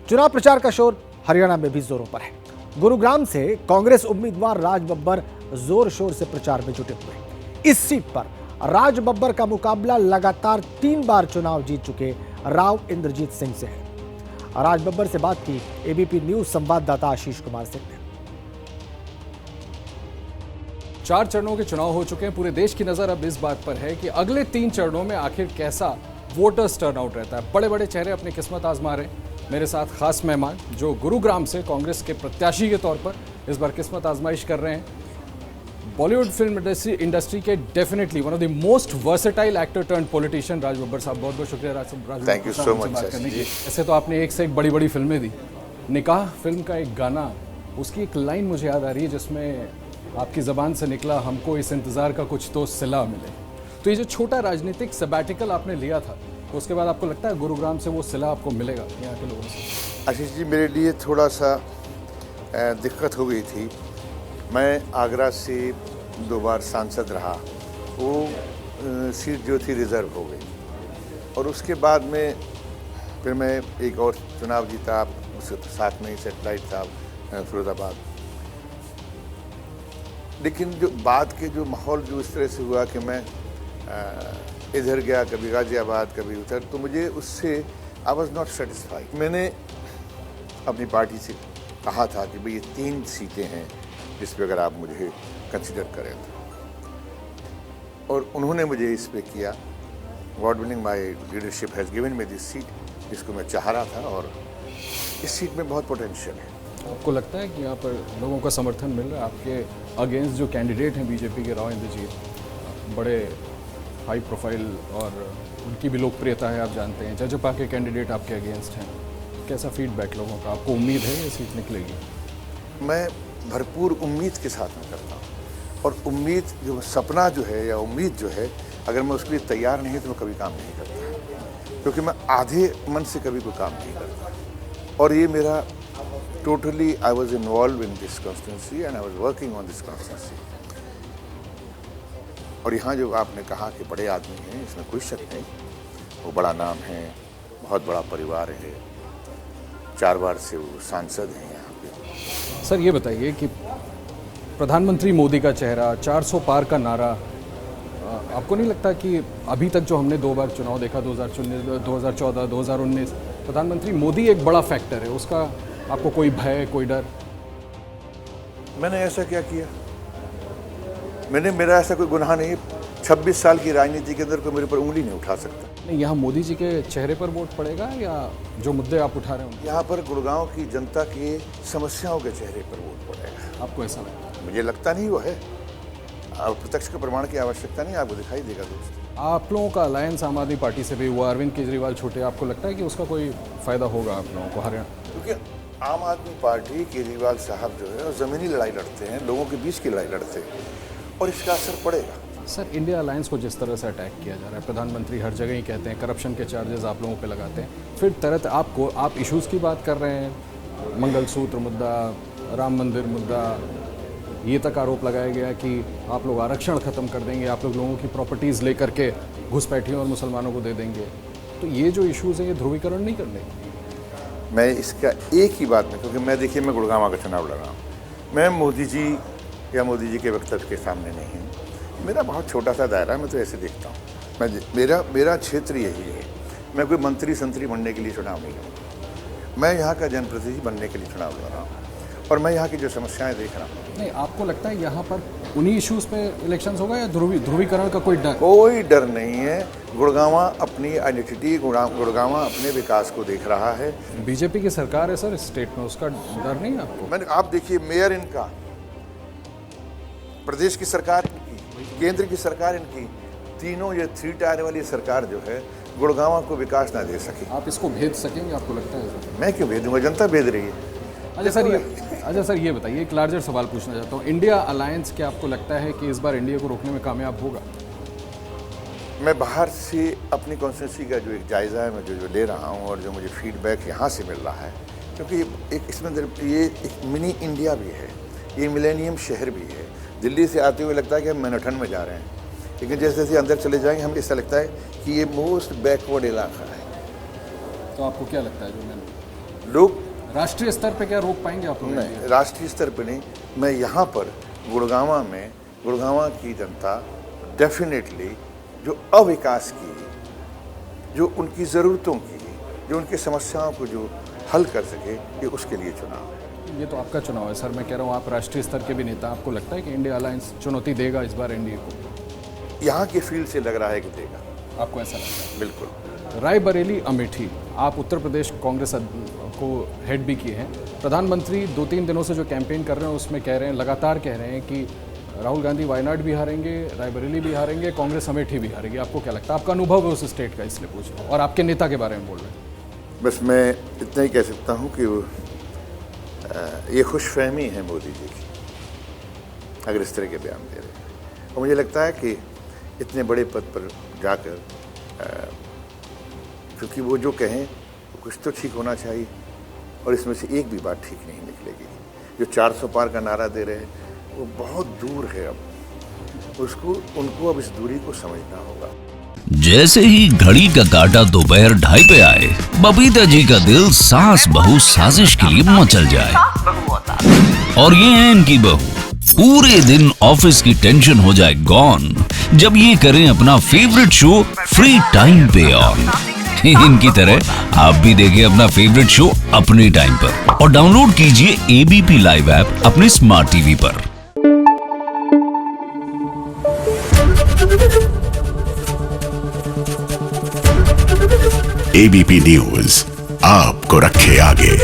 चुनाव प्रचार का शोर हरियाणा में भी जोरों पर है। गुरुग्राम से कांग्रेस उम्मीदवार राज बब्बर जोर शोर से प्रचार में जुटे हुए हैं। इस सीट पर राज बब्बर का मुकाबला लगातार 3 बार चुनाव जीत चुके राव इंद्रजीत सिंह से है। राज बब्बर से बात की एबीपी न्यूज संवाददाता आशीष कुमार सिंह ने। 4 चरणों के चुनाव हो चुके हैं। पूरे देश की नजर अब इस बात पर है कि अगले 3 चरणों में आखिर कैसा वोटर्स टर्नआउट रहता है। बड़े बड़े चेहरे अपनी किस्मत आजमा रहे हैं। मेरे साथ खास मेहमान जो गुरुग्राम से कांग्रेस के प्रत्याशी के तौर पर इस बार किस्मत आजमाइश कर रहे हैं। बॉलीवुड फिल्म इंडस्ट्री के definitely one of the most versatile actor turn politician Raj Babbar साहब, बहुत बहुत शुक्रिया Raj. Thank you so much. ऐसे तो आपने एक से एक बड़ी बड़ी फिल्में दी। निकाह फिल्म का एक गाना, उसकी एक लाइन मुझे याद आ रही है जिसमें आपकी ज़बान से निकला, हमको इस इंतज़ार का कुछ तो सिला मिले। तो ये जो छोटा राजनीतिक सबैटिकल आपने लिया था, तो उसके बाद आपको लगता है गुरुग्राम से वो सिला आपको मिलेगा यहाँ के लोगों से? आशीष जी, मेरे लिए थोड़ा सा दिक्कत हो गई थी। मैं आगरा से 2 बार सांसद रहा, वो सीट जो थी रिज़र्व हो गई और उसके बाद में फिर मैं एक और चुनाव जीता, उसके साथ में ही सेटेलाइट था फिरोजाबाद। लेकिन जो बाद के जो माहौल जो इस तरह से हुआ कि मैं इधर गया, कभी गाजियाबाद, कभी उधर, तो मुझे उससे आई वॉज नॉट सेटिस्फाइड। मैंने अपनी पार्टी से कहा था कि भाई ये 3 सीटें हैं जिस पे अगर आप मुझे कंसिडर करें तो, और उन्होंने मुझे इस पे किया। God willing my leadership has given me this seat जिसको मैं चाह रहा था, और इस सीट में बहुत पोटेंशियल है। आपको लगता है कि यहाँ पर लोगों का समर्थन मिल रहा है? आपके अगेंस्ट जो कैंडिडेट हैं बीजेपी के राव इंद्रजीत, बड़े हाई प्रोफाइल और उनकी भी लोकप्रियता है, आप जानते हैं। जजपा के कैंडिडेट आपके अगेंस्ट हैं, कैसा फीडबैक लोगों का? आपको उम्मीद है ये सीट निकलेगी? मैं भरपूर उम्मीद के साथ में करता हूँ, और उम्मीद जो सपना जो है या उम्मीद जो है, अगर मैं उसके लिए तैयार नहीं तो मैं कभी काम नहीं करता, क्योंकि मैं आधे मन से कभी कोई काम नहीं करता। और ये मेरा totally I was involve in this constituency and I was working on this constituency. और यहाँ जो आपने कहा कि बड़े आदमी हैं, इसमें कोई शक नहीं, वो बड़ा नाम है, बहुत बड़ा परिवार है, 4 बार से वो सांसद हैं यहाँ पे। सर ये बताइए कि प्रधानमंत्री मोदी का चेहरा, 400 पार का नारा, आपको नहीं लगता कि अभी तक जो हमने 2 बार चुनाव देखा, 2014, 2019, प्रधानमंत्री मोदी एक बड़ा फैक्टर है, उसका आपको कोई भय, कोई डर? मैंने ऐसा क्या किया? मेरा ऐसा कोई गुनाह नहीं। 26 साल की राजनीति के अंदर कोई मेरे पर उंगली नहीं उठा सकता। नहीं, यहाँ मोदी जी के चेहरे पर वोट पड़ेगा या जो मुद्दे आप उठा रहे हैं? यहाँ पर गुड़गांव की जनता की समस्याओं के चेहरे पर वोट पड़ेगा। आपको ऐसा लगता है? मुझे लगता नहीं वो है। प्रत्यक्ष के प्रमाण की आवश्यकता नहीं, आपको दिखाई देगा दोस्त। आप लोगों का अलायंस आम आदमी पार्टी से भी हुआ, अरविंद केजरीवाल छूटे, आपको लगता है कि उसका कोई फायदा होगा आप लोगों को हरियाणा? क्योंकि आम आदमी पार्टी, केजरीवाल साहब जो है, ज़मीनी लड़ाई लड़ते हैं, लोगों के बीच की लड़ाई लड़ते हैं, और इसका असर पड़ेगा। सर, इंडिया अलायंस को जिस तरह से अटैक किया जा रहा है, प्रधानमंत्री हर जगह ही कहते हैं करप्शन के चार्जेस आप लोगों पे लगाते हैं, फिर तरह आप इश्यूज़ की बात कर रहे हैं, मंगलसूत्र मुद्दा, राम मंदिर मुद्दा, ये तक आरोप लगाया गया कि आप लोग आरक्षण ख़त्म कर देंगे, आप लोगों की प्रॉपर्टीज़ लेकर के घुसपैठियों और मुसलमानों को दे देंगे। तो ये जो इश्यूज़ हैं, ये ध्रुवीकरण नहीं करने? मैं इसका एक ही बात में, क्योंकि मैं देखिए, मैं गुड़गांव का चुनाव लड़ रहा हूँ, मैं मोदी जी या मोदी जी के वक्तव्य के सामने नहीं हूँ। मेरा बहुत छोटा सा दायरा है, मैं तो ऐसे देखता हूँ। मेरा क्षेत्र यही है। मैं कोई मंत्री संतरी बनने के लिए चुनाव नहीं लड़, मैं यहाँ का जनप्रतिनिधि बनने के लिए चुनाव लड़ रहा हूँ, और मैं यहाँ की जो समस्याएं देख रहा हूँ। नहीं, आपको लगता है यहाँ पर उन्हीं इश्यूज पे इलेक्शंस होगा या ध्रुवीकरण का कोई डर? कोई डर नहीं है। गुड़गांवा अपनी आइडेंटिटी, गुड़गांवा अपने विकास को देख रहा है। बीजेपी की सरकार है सर इस स्टेट में, उसका डर नहीं है आपको? आप देखिए, मेयर इनका, प्रदेश की सरकार इनकी, केंद्र की सरकार इनकी, तीनों ये 3 टायर वाली सरकार जो है, गुड़गांवा को विकास ना दे सके। आप इसको भेद सकेंगे, आपको लगता है? मैं क्यों भेदूंगा, जनता भेद रही है। अच्छा सर, ये बताइए, एक लार्जर सवाल पूछना चाहता हूँ। इंडिया अलायंस, क्या आपको लगता है कि इस बार इंडिया को रोकने में कामयाब होगा? मैं बाहर से अपनी कॉन्स्टिट्यूंसी का जो एक जायज़ा है, मैं जो ले रहा हूँ, और जो मुझे फीडबैक यहाँ से मिल रहा है, क्योंकि एक इसमें ये एक मिनी इंडिया भी है, ये मिलेनियम शहर भी है। दिल्ली से आते हुए लगता है कि हम मैनहट्टन में जा रहे हैं, लेकिन जैसे जैसे अंदर चले जाएंगे हमें ऐसा लगता है कि ये मोस्ट बैकवर्ड इलाका है। तो आपको क्या लगता है जो मैं लोग राष्ट्रीय स्तर पे क्या रोक पाएंगे आप लोग? नहीं, राष्ट्रीय स्तर पे नहीं, मैं यहाँ पर गुड़गांवा में, गुड़गांवा की जनता डेफिनेटली जो अविकास की, जो उनकी ज़रूरतों की, जो उनकी समस्याओं को जो हल कर सके, ये उसके लिए चुनाव है। ये तो आपका चुनाव है सर, मैं कह रहा हूँ आप राष्ट्रीय स्तर के भी नेता, आपको लगता है कि इंडिया अलायंस चुनौती देगा इस बार एनडीए को? यहाँ की फील्ड से लग रहा है कि देगा। आपको ऐसा लगता है? बिल्कुल। रायबरेली अमेठी, आप उत्तर प्रदेश कांग्रेस को हेड भी किए हैं। प्रधानमंत्री 2-3 दिनों से जो कैंपेन कर रहे हैं उसमें कह रहे हैं, लगातार कह रहे हैं कि राहुल गांधी वायनाड भी हारेंगे, रायबरेली भी हारेंगे, कांग्रेस अमेठी भी हारेगी। आपको क्या लगता है? आपका अनुभव है उस स्टेट का, इसलिए पूछ रहा हूँ, और आपके नेता के बारे में बोल रहे हैं। बस मैं इतना ही कह सकता हूँ कि ये खुशफहमी है मोदी जी की, अगर इस तरह के बयान दे रहे हैं। और मुझे लगता है कि इतने बड़े पद पर जाकर क्योंकि वो जो कहें तो कुछ तो ठीक होना चाहिए, और इसमें से एक भी बात ठीक नहीं निकलेगी। जो 400 पार का नारा दे रहे हैं वो बहुत दूर है, अब उनको अब इस दूरी को समझना होगा। जैसे ही घड़ी का काटा दोपहर 2:30 पे आए, बबीता जी का दिल सास बहू साजिश के लिए मचल जाए। और ये है इनकी बहू, पूरे दिन ऑफिस की टेंशन हो जाए गॉन जब ये करें अपना फेवरेट शो फ्री टाइम पे ऑन। इनकी तरह आप भी देखिए अपना फेवरेट शो अपने टाइम पर और डाउनलोड कीजिए एबीपी लाइव ऐप अपने स्मार्ट टीवी पर। एबीपी न्यूज आपको रखे आगे।